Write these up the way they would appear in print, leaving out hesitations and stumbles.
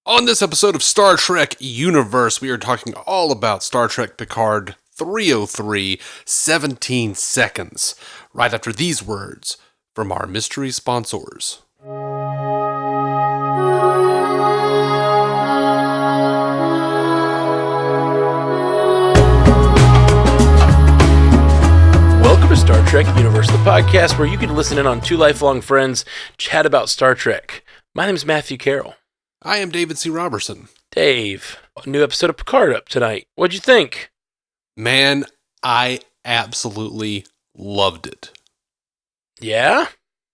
On this episode of Star Trek Universe, we are talking all about Star Trek Picard 303, 17 seconds, right after these words from our mystery sponsors. Welcome to Star Trek Universe, the podcast where you can listen in on two lifelong friends chat about Star Trek. My name is Matthew Carroll. I am David C. Robertson. Dave, a new episode of Picard up tonight. What'd you think? Man, I absolutely loved it. Yeah?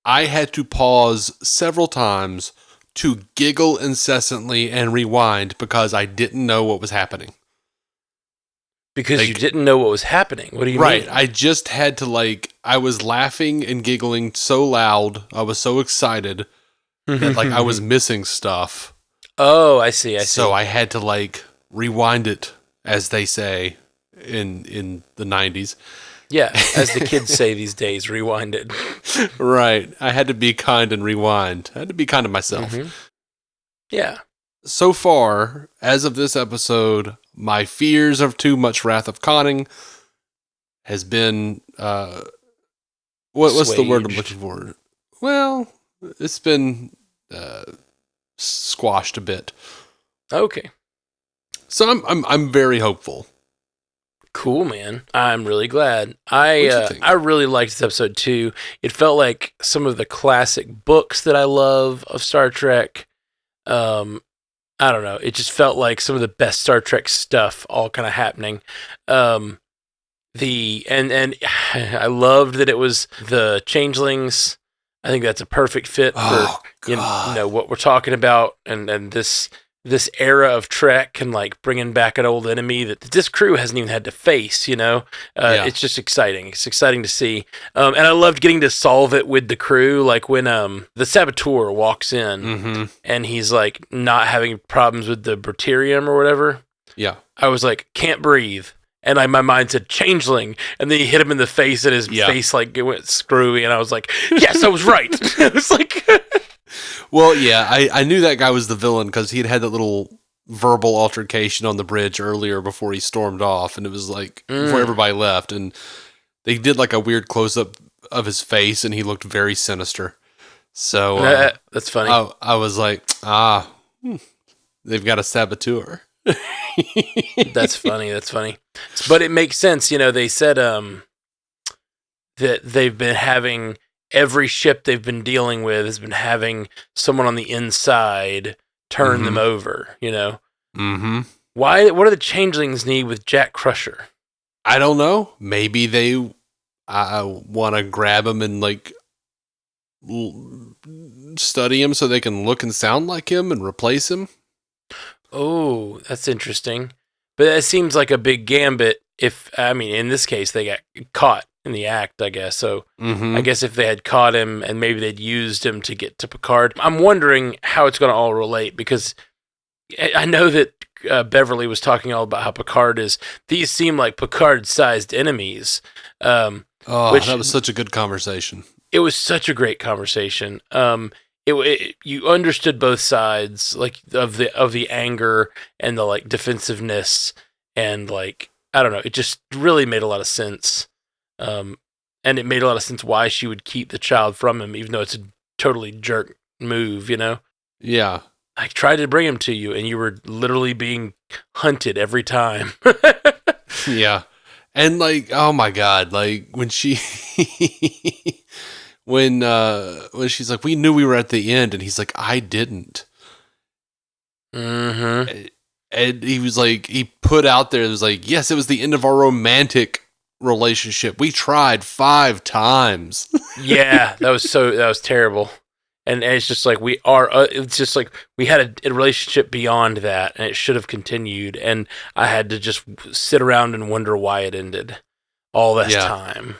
I had to pause several times to giggle incessantly and rewind because I didn't know what was happening. Because you didn't know what was happening. What do you mean? Right. I just had to I was laughing and giggling so loud. I was so excited that I was missing stuff. Oh, I see. So I had to rewind it, as they say in the 90s. Yeah, as the kids say these days, rewind it. Right. I had to be kind and rewind. I had to be kind to myself. Mm-hmm. Yeah. So far, as of this episode, my fears of too much Wrath of Conning has been, what's the word I'm looking for? Well, it's been squashed a bit. Okay. So I'm very hopeful. Cool, man. I'm really glad. I really liked this episode too. It felt like some of the classic books that I love of Star Trek. I don't know. It just felt like some of the best Star Trek stuff all kind of happening. And I loved that it was the Changelings. I think that's a perfect fit for you know what we're talking about, and this era of Trek and bringing back an old enemy that this crew hasn't even had to face. It's just exciting. It's exciting to see, and I loved getting to solve it with the crew. Like when the saboteur walks in and he's not having problems with the Berterium or whatever. Yeah, I was like, can't breathe. And my mind said changeling, and then he hit him in the face, and his face it went screwy, and I was like, "Yes, I was right." It was like, well, yeah, I knew that guy was the villain because he'd had that little verbal altercation on the bridge earlier before he stormed off, and it was before everybody left, and they did a weird close up of his face, and he looked very sinister. So that's funny. I was like, they've got a saboteur. That's funny. But it makes sense. They said that they've been having every ship they've been dealing with has been having someone on the inside turn them over. Mm-hmm. Why? What do the Changelings need with Jack Crusher? I don't know. Maybe they want to grab him and study him so they can look and sound like him and replace him. Oh, that's interesting. But that seems like a big gambit in this case, they got caught in the act, I guess. So I guess if they had caught him and maybe they'd used him to get to Picard, I'm wondering how it's going to all relate, because I know that Beverly was talking all about how Picard is, these seem like Picard-sized enemies. That was such a good conversation. It was such a great conversation. You understood both sides, of the anger and the defensiveness, and I don't know, it just really made a lot of sense. And it made a lot of sense why she would keep the child from him, even though it's a totally jerk move. Yeah, I tried to bring him to you, and you were literally being hunted every time. Yeah, and oh my god, when she. When she's like, we knew we were at the end, and he's like, I didn't. Mm-hmm. And he was he put out there, it was yes, it was the end of our romantic relationship. We tried 5 times. Yeah, that was terrible. And it's just it's just we had a relationship beyond that, and it should have continued, and I had to just sit around and wonder why it ended all this time.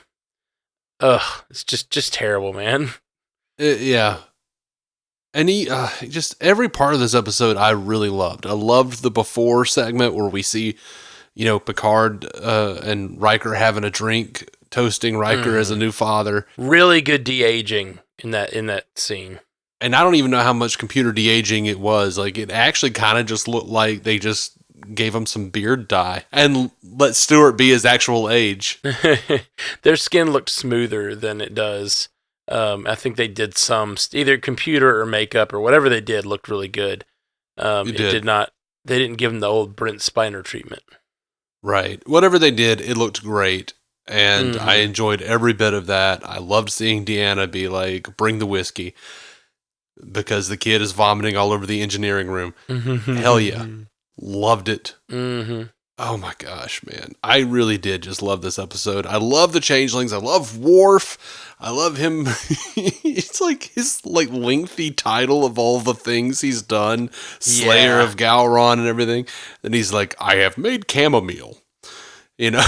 Ugh, it's just terrible, man. Yeah. And he, just every part of this episode I really loved. I loved the before segment where we see, Picard and Riker having a drink, toasting Riker as a new father. Really good de-aging in that scene. and I don't even know how much computer de-aging it was. Like, it actually kind of just looked like they just gave him some beard dye and let Stewart be his actual age. Their skin looked smoother than it does. I think they did some either computer or makeup or whatever they did looked really good. It did not. They didn't give him the old Brent Spiner treatment. Right. Whatever they did, it looked great. And I enjoyed every bit of that. I loved seeing Deanna be like, bring the whiskey. Because the kid is vomiting all over the engineering room. Hell yeah. Loved it. Oh my gosh, man. I really did just love this episode. I love the changelings. I love Worf. I love him. It's like his lengthy title of all the things he's done. Slayer of Gowron and everything. Then he's like, I have made chamomile. You know?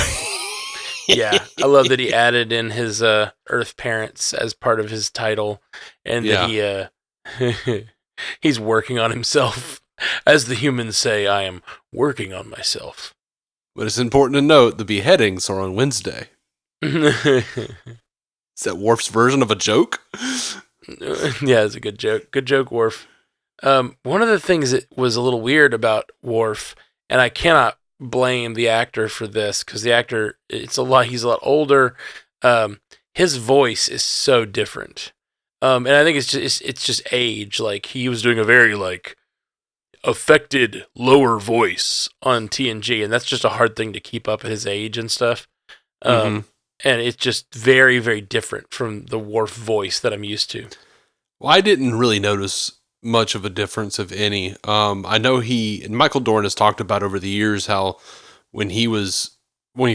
Yeah. I love that he added in his Earth parents as part of his title. And that he's working on himself. As the humans say, I am working on myself. But it's important to note the beheadings are on Wednesday. Is that Worf's version of a joke? Yeah, it's a good joke. Good joke, Worf. One of the things that was a little weird about Worf, and I cannot blame the actor for this, because the actor, he's a lot older. His voice is so different. And I think it's just age. Like, he was doing a very, affected lower voice on TNG, and that's just a hard thing to keep up at his age and stuff. And it's just very, very different from the Worf voice that I'm used to. Well, I didn't really notice much of a difference, if any. I know and Michael Dorn has talked about over the years how when he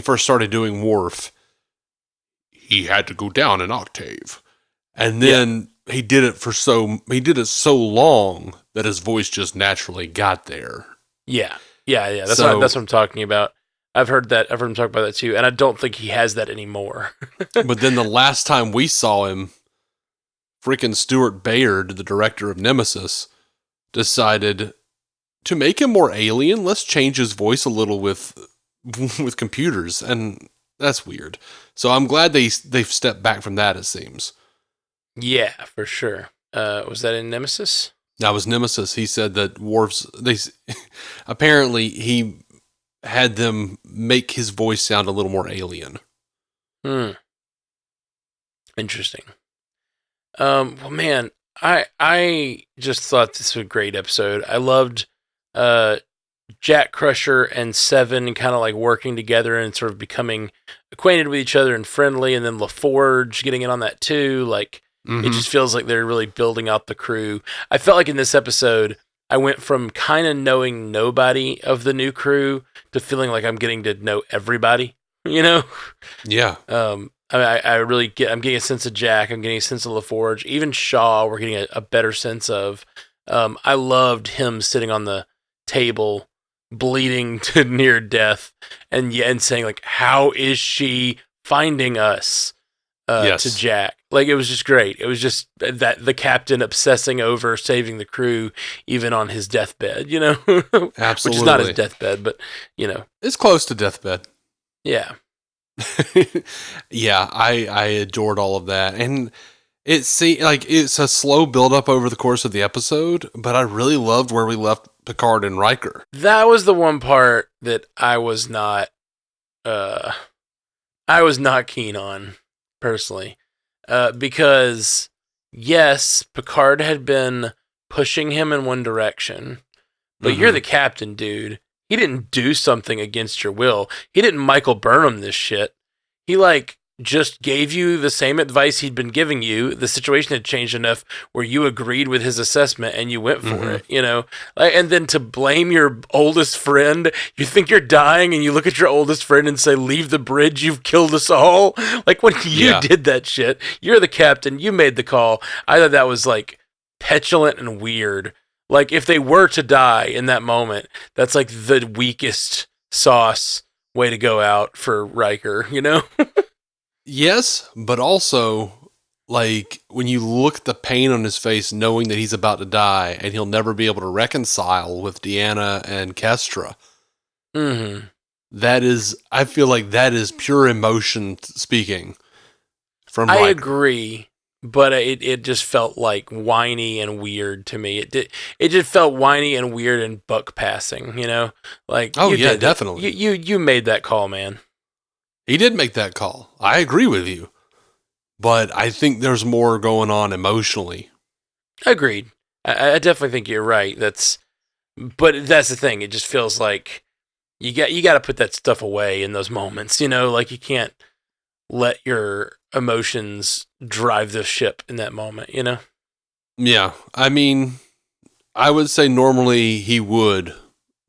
first started doing Worf, he had to go down an octave. And then he did it so long that his voice just naturally got there. Yeah. That's what I'm talking about. I've heard him talk about that too, and I don't think he has that anymore. But then the last time we saw him, freaking Stuart Bayard, the director of Nemesis, decided to make him more alien. Let's change his voice a little with computers, and that's weird. So I'm glad they've stepped back from that, it seems. Yeah, for sure. Was that in Nemesis? That was Nemesis. He said that apparently he had them make his voice sound a little more alien. Interesting. Well, man, I just thought this was a great episode. I loved Jack Crusher and Seven kind of working together and sort of becoming acquainted with each other and friendly, and then LaForge getting in on that too. It just feels like they're really building out the crew. I felt like in this episode, I went from kind of knowing nobody of the new crew to feeling like I'm getting to know everybody, you know? Yeah. I'm getting a sense of Jack. I'm getting a sense of LaForge. Even Shaw, we're getting a better sense of. I loved him sitting on the table, bleeding to near death, and saying, how is she finding us? To Jack. It was just great. It was just that the captain obsessing over saving the crew even on his deathbed, you know? Absolutely. Which is not his deathbed, but, you know. It's close to deathbed. Yeah. Yeah, I adored all of that. And it's a slow build up over the course of the episode, but I really loved where we left Picard and Riker. That was the one part that I was not keen on. Personally, because yes, Picard had been pushing him in one direction, but you're the captain, dude. He didn't do something against your will. He didn't Michael Burnham this shit. He just gave you the same advice he'd been giving you. The situation had changed enough where you agreed with his assessment and you went for it, you know? And then to blame your oldest friend, you think you're dying and you look at your oldest friend and say, leave the bridge, you've killed us all. When you did that shit, you're the captain, you made the call. I thought that was petulant and weird. If they were to die in that moment, that's the weakest sauce way to go out for Riker, you know? Yes, but also, when you look at the pain on his face, knowing that he's about to die and he'll never be able to reconcile with Deanna and Kestra. That is, I feel like that is pure emotion speaking from Riker. I agree, but it just felt like whiny and weird to me. It just felt whiny and weird and buck passing, you know? Like, oh yeah, definitely. You made that call, man. He did make that call. I agree with you. But I think there's more going on emotionally. Agreed. I definitely think you're right. But that's the thing. It just feels like you got to put that stuff away in those moments, you know? Like, you can't let your emotions drive the ship in that moment, you know? Yeah. I mean, I would say normally he would,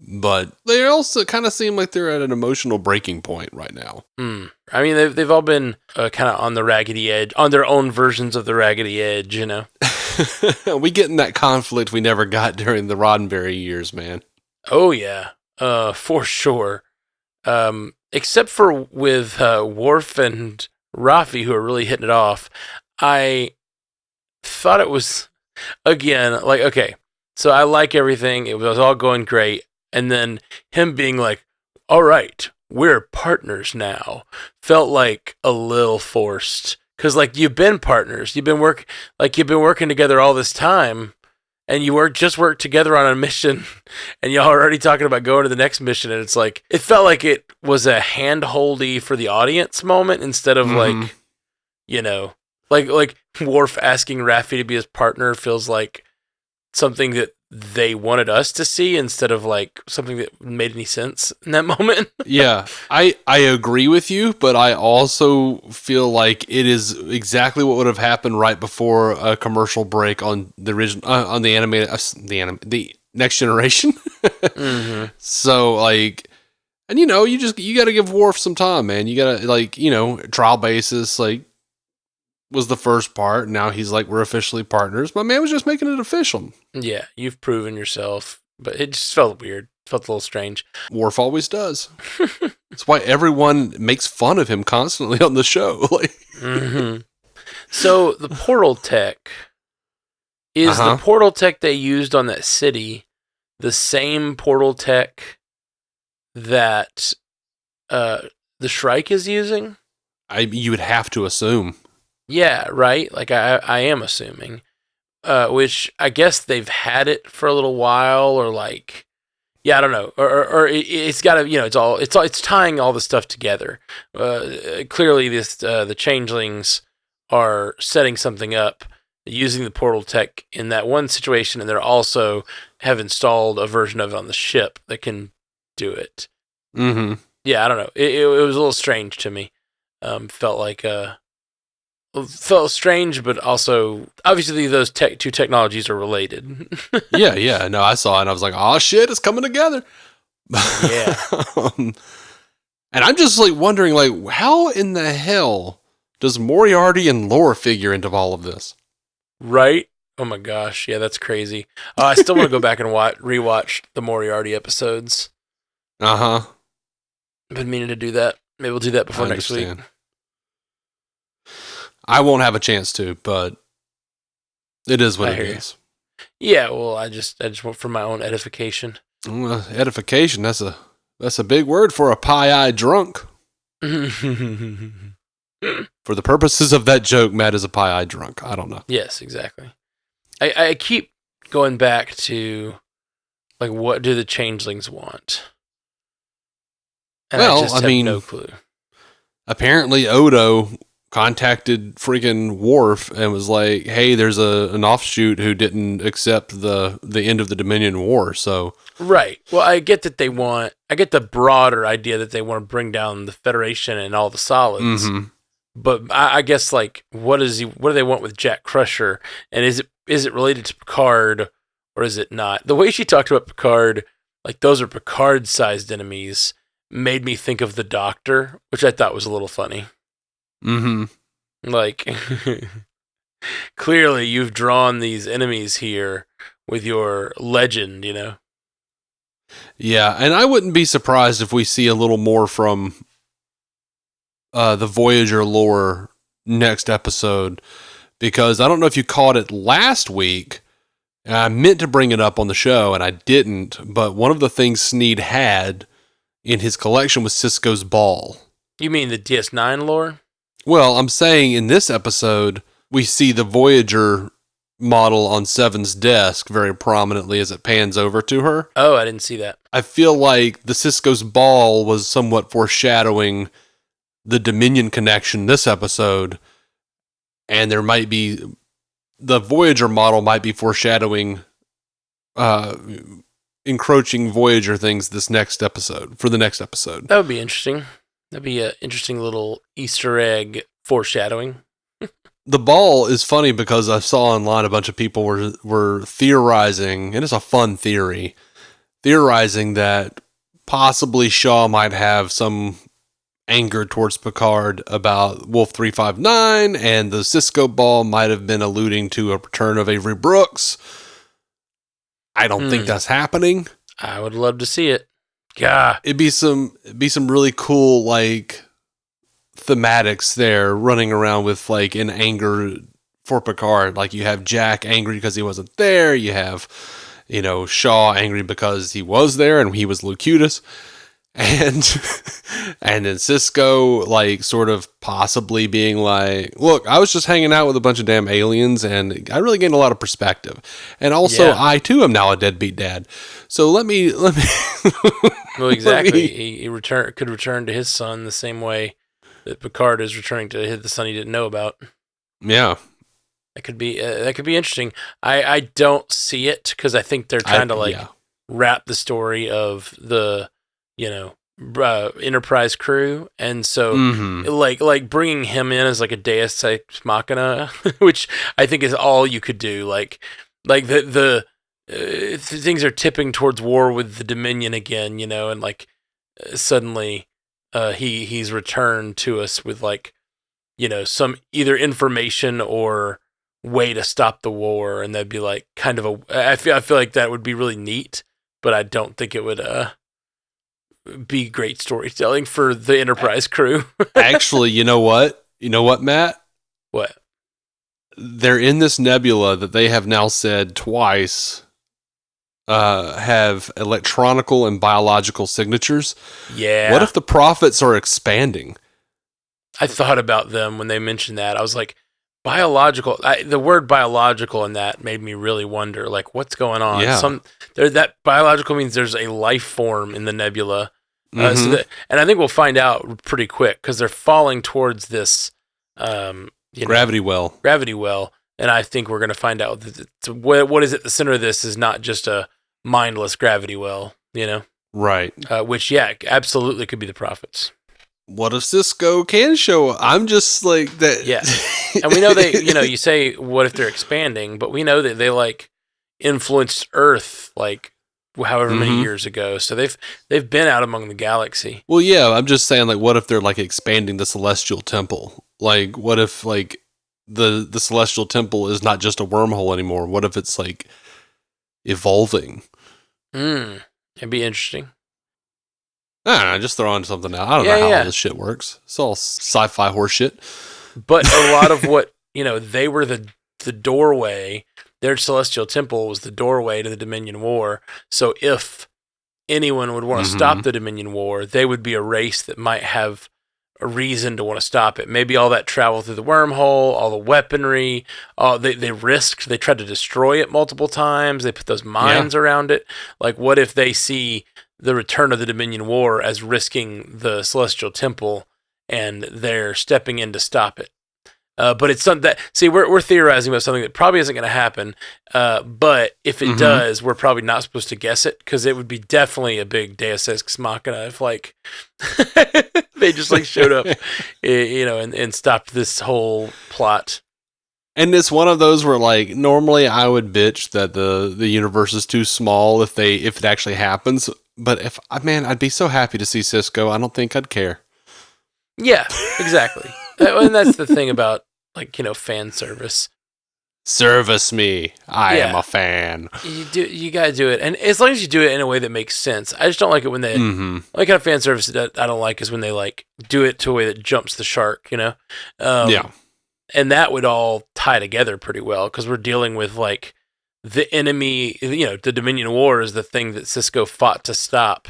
but they also kind of seem like they're at an emotional breaking point right now. I mean, they've all been kind of on the raggedy edge, on their own versions of the raggedy edge, you know? We get in that conflict we never got during the Roddenberry years, man. Oh, yeah. For sure. Except for with Worf and Rafi, who are really hitting it off. I thought it was, again, like, okay, so I like everything. It was all going great. And then him being like, all right, we're partners now, felt like a little forced. Because, like, you've been partners. You've been working together all this time. And you just worked together on a mission, and y'all are already talking about going to the next mission, and it's like, it felt like it was a hand-holdy for the audience moment instead of like, you know, like Worf asking Raffi to be his partner feels like something that they wanted us to see instead of like something that made any sense in that moment. Yeah, I agree with you, but I also feel like it is exactly what would have happened right before a commercial break on the original on the animated the Next Generation. So like, and you know, you got to give Worf some time, man. You got to, like, you know, trial basis, like, was the first part. Now he's like, we're officially partners. My man was just making it official. Yeah, you've proven yourself, but it just felt weird. Felt a little strange. Worf always does. That's why everyone makes fun of him constantly on the show. Like, So the portal tech is the portal tech they used on that city the same portal tech that the Shrike is using? You would have to assume. Yeah, right? Like, I am assuming. Which I guess they've had it for a little while, or like, yeah, I don't know. Or it's got to, you know, it's tying all the stuff together. Clearly, the changelings are setting something up using the portal tech in that one situation, and they're also have installed a version of it on the ship that can do it. Yeah, I don't know. It was a little strange to me. Felt strange, but also obviously those two technologies are related. yeah. No, I saw it and I was like, oh shit, it's coming together. Yeah. And I'm just like wondering, like, how in the hell does Moriarty and Lore figure into all of this? Right? Oh my gosh. Yeah, that's crazy. I still want to go back and rewatch the Moriarty episodes. I've been meaning to do that. Maybe we'll do that before next week. I won't have a chance to, but it is what it is. Yeah, well, I just want for my own edification. Edification, that's a big word for a pie-eyed drunk. For the purposes of that joke, Matt is a pie-eyed drunk. I don't know. Yes, exactly. I keep going back to, like, what do the changelings want? And I just have no clue. Apparently Odo contacted freaking Worf and was like, hey, there's an offshoot who didn't accept the end of the Dominion War, so... Right. Well, I get the broader idea that they want to bring down the Federation and all the solids. But I guess, like, what do they want with Jack Crusher? And is it related to Picard, or is it not? The way she talked about Picard, like, those are Picard-sized enemies, made me think of the Doctor, which I thought was a little funny. Like, clearly you've drawn these enemies here with your legend, you know? Yeah, and I wouldn't be surprised if we see a little more from the Voyager lore next episode, because I don't know if you caught it last week. I meant to bring it up on the show, and I didn't, but one of the things Sneed had in his collection was Cisco's ball. You mean the DS9 lore? Well, I'm saying in this episode, we see the Voyager model on Seven's desk very prominently as it pans over to her. Oh, I didn't see that. I feel like the Sisko's ball was somewhat foreshadowing the Dominion connection this episode, and there might be the Voyager model might be foreshadowing encroaching Voyager things this next episode for the next episode. That would be interesting. That'd be an interesting little Easter egg foreshadowing. The ball is funny because I saw online a bunch of people were theorizing, and it's a fun theory, theorizing that possibly Shaw might have some anger towards Picard about Wolf 359, and the Sisko ball might have been alluding to a return of Avery Brooks. I don't think that's happening. I would love to see it. Yeah, it'd be some really cool like thematics there running around with like in anger for Picard. Like you have Jack angry because he wasn't there. You have, Shaw angry because he was there and he was Locutus. And then Sisko like sort of possibly being like, look, I was just hanging out with a bunch of damn aliens and I really gained a lot of perspective. And also I too am now a deadbeat dad. So let me Well, exactly. He could return to his son the same way that Picard is returning to the son he didn't know about. Yeah. That could be interesting. I don't see it because I think they're trying to wrap the story of the Enterprise crew, and so like bringing him in as like a Deus Ex Machina, which I think is all you could do. Like the things are tipping towards war with the Dominion again, and like suddenly he's returned to us with like some either information or way to stop the war, and that'd be like kind of I feel like that would be really neat, but I don't think it would be great storytelling for the Enterprise crew. Actually, you know what, Matt? What? They're in this nebula that they have now said twice have electronical and biological signatures. Yeah. What if the prophets are expanding? I thought about them when they mentioned that. I was like, biological. The word biological in that made me really wonder, like, what's going on? Yeah. That biological means there's a life form in the nebula. And I think we'll find out pretty quick because they're falling towards this gravity well. And I think we're going to find out that what is at the center of this is not just a mindless gravity well, Right. Which, absolutely could be the prophets. What if Sisko can show up? I'm just like that. Yeah. And we know they, you say, what if they're expanding? But we know that they like influenced Earth like however many years ago. So they've been out among the galaxy. Well, yeah, I'm just saying like what if they're like expanding the Celestial Temple? Like what if like the Celestial Temple is not just a wormhole anymore? What if it's like evolving? It'd be interesting. I don't know, just throwing something out. I don't know how all this shit works. It's all sci-fi horseshit. But a lot of what, they were the doorway. Their Celestial Temple was the doorway to the Dominion War. So if anyone would want to stop the Dominion War, they would be a race that might have a reason to want to stop it. Maybe all that travel through the wormhole, all the weaponry, they tried to destroy it multiple times. They put those mines around it. Like, what if they see the return of the Dominion War as risking the Celestial Temple and they're stepping in to stop it? But it's something that, we're theorizing about something that probably isn't going to happen. But if it does, we're probably not supposed to guess it because it would be definitely a big Deus Ex Machina if like they just like showed up, and stopped this whole plot. And it's one of those where like normally I would bitch that the universe is too small if it actually happens. But I'd be so happy to see Sisko. I don't think I'd care. Yeah, exactly. And that's the thing about like, fan service. Service me. I am a fan. You gotta do it. And as long as you do it in a way that makes sense. I just don't like it when they like kind of fan service that I don't like is when they like do it to a way that jumps the shark, Yeah. And that would all tie together pretty well because we're dealing with like the enemy, the Dominion War is the thing that Sisko fought to stop.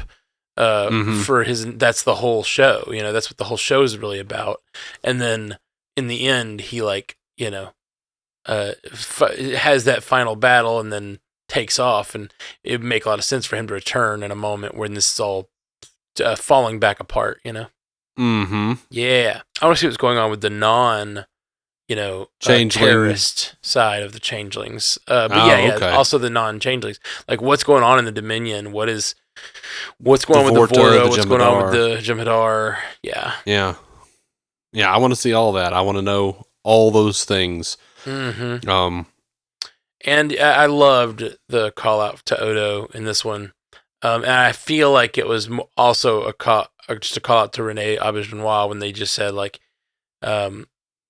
For that's the whole show, that's what the whole show is really about. And then in the end, he like, has that final battle and then takes off, and it would make a lot of sense for him to return in a moment when this is all falling back apart, Mm-hmm. Yeah. I want to see what's going on with the terrorist side of the changelings. But okay. Also the non-changelings. Like, what's going on in the Dominion? What's going on with the Vorta? What's going on with the Jem'Hadar? Yeah. Yeah. Yeah, I want to see all that. I want to know all those things. Mm-hmm. And I loved the call out to Odo in this one. And I feel like it was also just a call out to Rene Auberjonois when they just said, like, and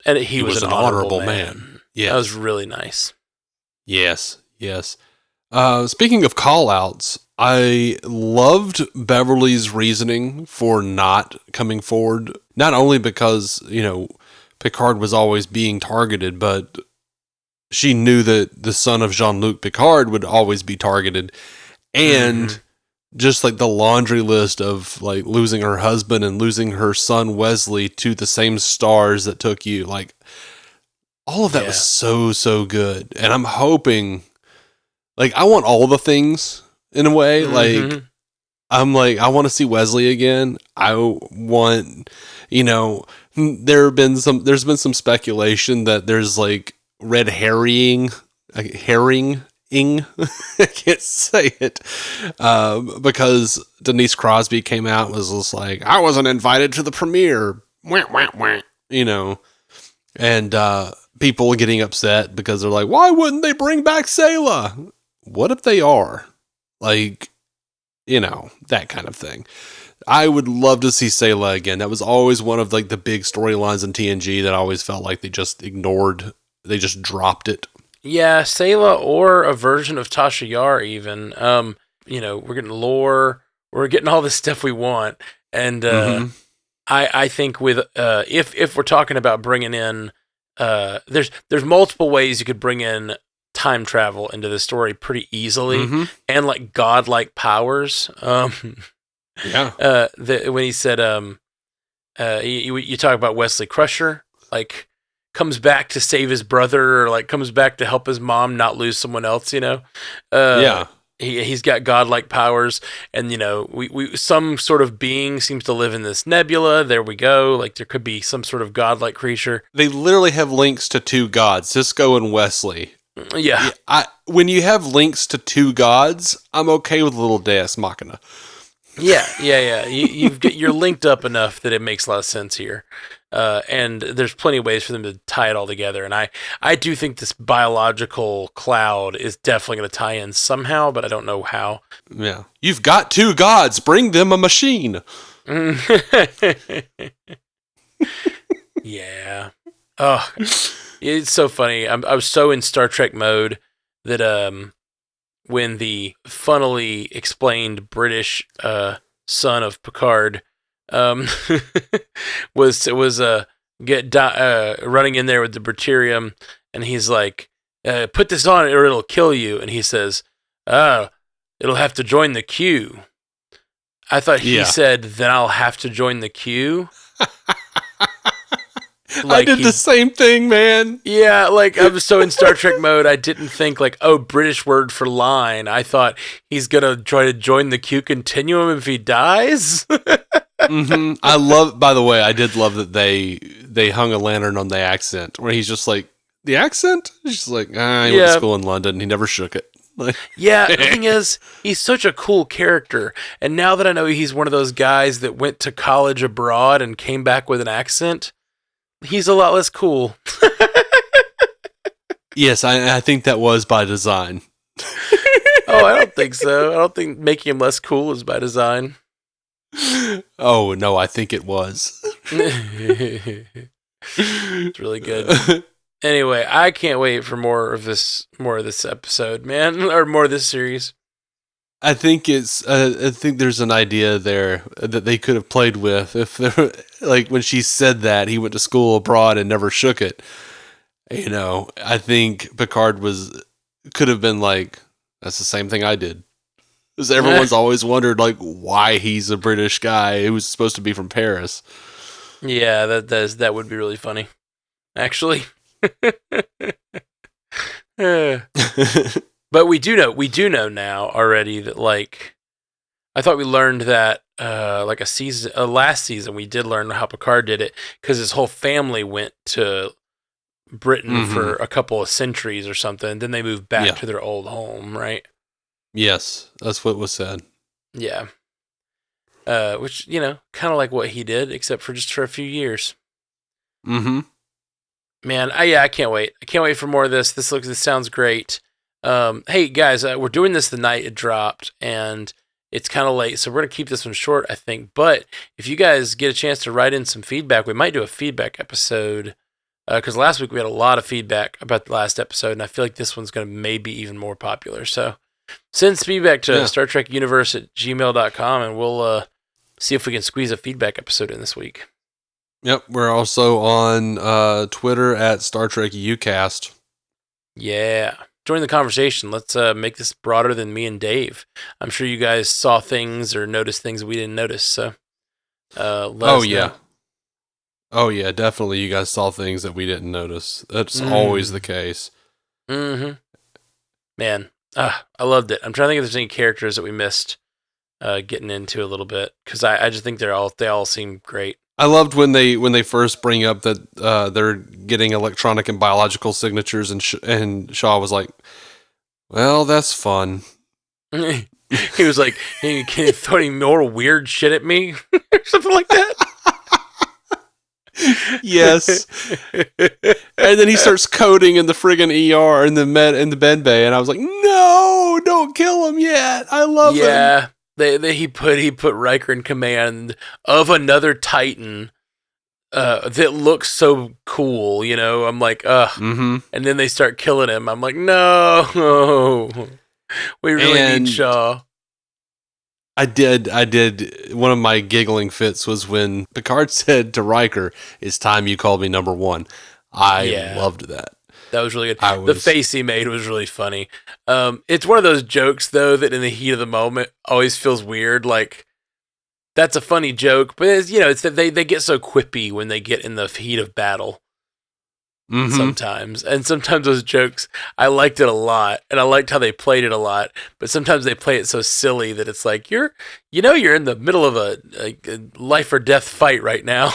he was an honorable man. Yeah, that was really nice. Yes. Speaking of call outs, I loved Beverly's reasoning for not coming forward. Not only because, Picard was always being targeted, but she knew that the son of Jean-Luc Picard would always be targeted. And just like the laundry list of like losing her husband and losing her son Wesley to the same stars that took you, like all of that was so good. And I'm hoping, like, I want all the things in a way. Like, I'm like, I want to see Wesley again. I want, there's been some speculation that there's like red herring. I can't say it, because Denise Crosby came out and was just like, I wasn't invited to the premiere, and people getting upset because they're like, why wouldn't they bring back Sayla? What if they are? Like, that kind of thing. I would love to see Sayla again. That was always one of like the big storylines in TNG that I always felt like they just ignored. They just dropped it. Yeah, Sayla or a version of Tasha Yar even. We're getting lore. We're getting all the stuff we want. And I think with if we're talking about bringing in, there's multiple ways you could bring in time travel into the story pretty easily, and like godlike powers. When he said, you talk about Wesley Crusher, like, comes back to save his brother, or like comes back to help his mom not lose someone else, he's got godlike powers, and we some sort of being seems to live in this nebula. There we go. Like, there could be some sort of godlike creature. They literally have links to two gods, Cisco and Wesley. Yeah. When you have links to two gods, I'm okay with a little Deus Machina. Yeah. You're linked up enough that it makes a lot of sense here. And there's plenty of ways for them to tie it all together. And I do think this biological cloud is definitely going to tie in somehow, but I don't know how. Yeah. You've got two gods. Bring them a machine. Yeah. Oh, it's so funny. I was so in Star Trek mode that when the funnily explained British son of Picard was running in there with the Berterium, and he's like, put this on or it'll kill you, and he says, it'll have to join the queue. I thought he said, then I'll have to join the queue. Like, I did the same thing, man. Yeah, like, I was so in Star Trek mode, I didn't think, like, British word for line. I thought he's going to try to join the Q continuum if he dies. By the way, I did love that they hung a lantern on the accent, where he's just like, the accent? He's just like, he went to school in London. He never shook it. Yeah, the thing is, he's such a cool character. And now that I know he's one of those guys that went to college abroad and came back with an accent, he's a lot less cool. Yes, I think that was by design. Oh, I don't think so. I don't think making him less cool is by design. Oh, no, I think it was. It's really good. Anyway, I can't wait for more of this episode, man, or more of this series. I think I think there's an idea there that they could have played with if they're like, when she said that he went to school abroad and never shook it. I think Picard could have been like, that's the same thing I did. Because everyone's always wondered, like, why he's a British guy who's supposed to be from Paris. Yeah, that would be really funny, actually. But we do know now already that, like, I thought we learned that like last season we did learn how Picard did it because his whole family went to Britain for a couple of centuries or something. Then they moved back to their old home, right? Yes, that's what was said. Yeah. Which, kind of like what he did, except for just for a few years. Mm-hmm. Man, I can't wait. I can't wait for more of this. This sounds great. Hey guys, we're doing this the night it dropped, and it's kind of late, so we're gonna keep this one short, I think. But if you guys get a chance to write in some feedback, we might do a feedback episode. Because last week we had a lot of feedback about the last episode, and I feel like this one's gonna maybe even more popular. So send feedback to StarTrekUniverse@gmail.com, and we'll see if we can squeeze a feedback episode in this week. Yep, we're also on Twitter at Star Trek UCast. Yeah. Join the conversation. Let's make this broader than me and Dave. I'm sure you guys saw things or noticed things that we didn't notice. So, let us know. Oh yeah, definitely. You guys saw things that we didn't notice. That's always the case. Mm-hmm. Man, I loved it. I'm trying to think if there's any characters that we missed getting into a little bit because I just think they all seem great. I loved when they first bring up that they're getting electronic and biological signatures, and Shaw was like, "Well, that's fun." He was like, "Can you throw any more weird shit at me?" or something like that. Yes. And then he starts coding in the friggin' ER in the med bay, and I was like, "No, don't kill him yet. I love him." Yeah. He put Riker in command of another Titan that looks so cool, I'm like, ugh. Mm-hmm. And then they start killing him. I'm like, no, we really need Shaw. I did. One of my giggling fits was when Picard said to Riker, "It's time you called me number one." I loved that. That was really good. The face he made was really funny. It's one of those jokes, though, that in the heat of the moment always feels weird. Like, that's a funny joke, but it's that they get so quippy when they get in the heat of battle. Mm-hmm. Sometimes. And sometimes those jokes, I liked it a lot, and I liked how they played it a lot, but sometimes they play it so silly that it's like, you're in the middle of a life or death fight right now.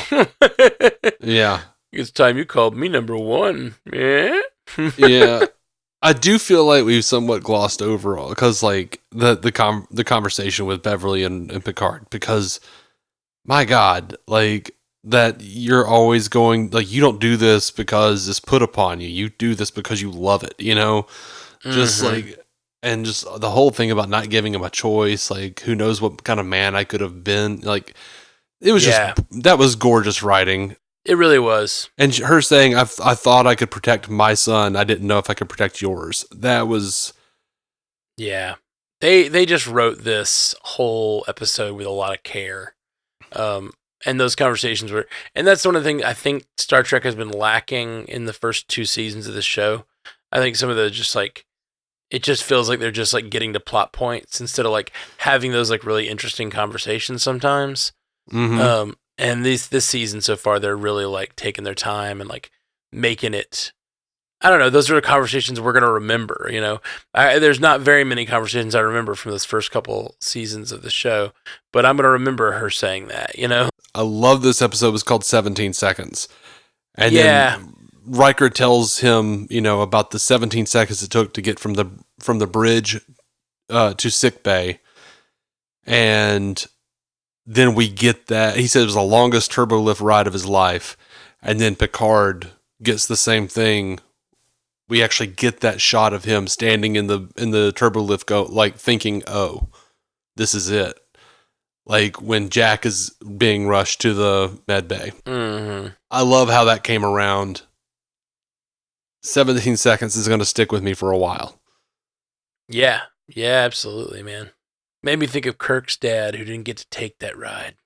Yeah. It's time you called me number one. Yeah. Yeah. I do feel like we've somewhat glossed over because like the conversation with Beverly and Picard, because my God, like that you're always going, like, you don't do this because it's put upon you. You do this because you love it, just like, and just the whole thing about not giving him a choice. Like, who knows what kind of man I could have been. Like, it was that was gorgeous writing. It really was. And her saying, I thought I could protect my son. I didn't know if I could protect yours. That was... Yeah. They just wrote this whole episode with a lot of care. And those conversations were... And that's one of the things I think Star Trek has been lacking in the first 2 seasons of this show. I think some of the just like... It just feels like they're just like getting to plot points instead of like having those like really interesting conversations sometimes. Mm-hmm. And this season so far, they're really like taking their time and like making it. I don't know. Those are the conversations we're gonna remember. There's not very many conversations I remember from those first couple seasons of the show, but I'm gonna remember her saying that. I love this episode. It was called 17 Seconds, and then Riker tells him, about the 17 seconds it took to get from the bridge to sick bay, and then we get that. He said it was the longest turbo lift ride of his life. And then Picard gets the same thing. We actually get that shot of him standing in the turbo lift, thinking, "Oh, this is it." Like when Jack is being rushed to the med bay. Mm-hmm. I love how that came around. 17 seconds is going to stick with me for a while. Yeah. Yeah, absolutely, man. Made me think of Kirk's dad, who didn't get to take that ride.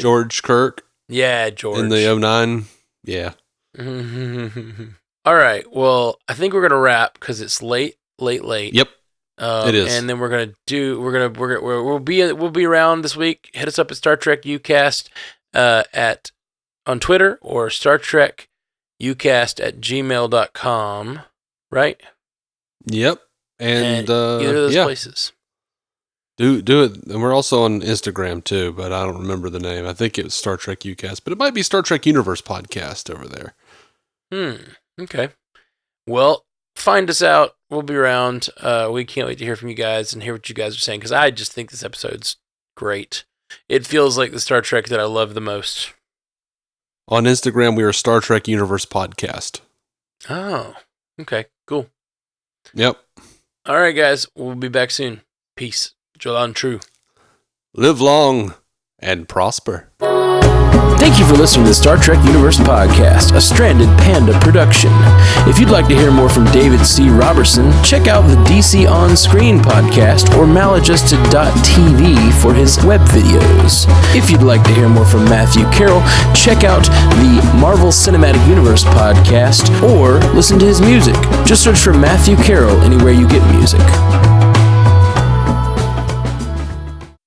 George Kirk? Yeah, George. In the 09? Yeah. All right. Well, I think we're going to wrap because it's late. Yep. It is. And then we'll be around this week. Hit us up at Star Trek UCast on Twitter or Star Trek ucast@gmail.com, right? Yep. And either of those places. Do it. And we're also on Instagram too, but I don't remember the name. I think it was Star Trek UCast, but it might be Star Trek Universe Podcast over there. Okay. Well, find us out. We'll be around. We can't wait to hear from you guys and hear what you guys are saying, because I just think this episode's great. It feels like the Star Trek that I love the most. On Instagram, we are Star Trek Universe Podcast. Oh, okay, cool. Yep. All right, guys. We'll be back soon. Peace. Jolan True. Live long and prosper. Thank you for listening to the Star Trek Universe Podcast, a Stranded Panda production. If you'd like to hear more from David C. Robertson, check out the DC On Screen podcast or maladjusted.tv for his web videos. If you'd like to hear more from Matthew Carroll, check out the Marvel Cinematic Universe podcast or listen to his music. Just search for Matthew Carroll anywhere you get music.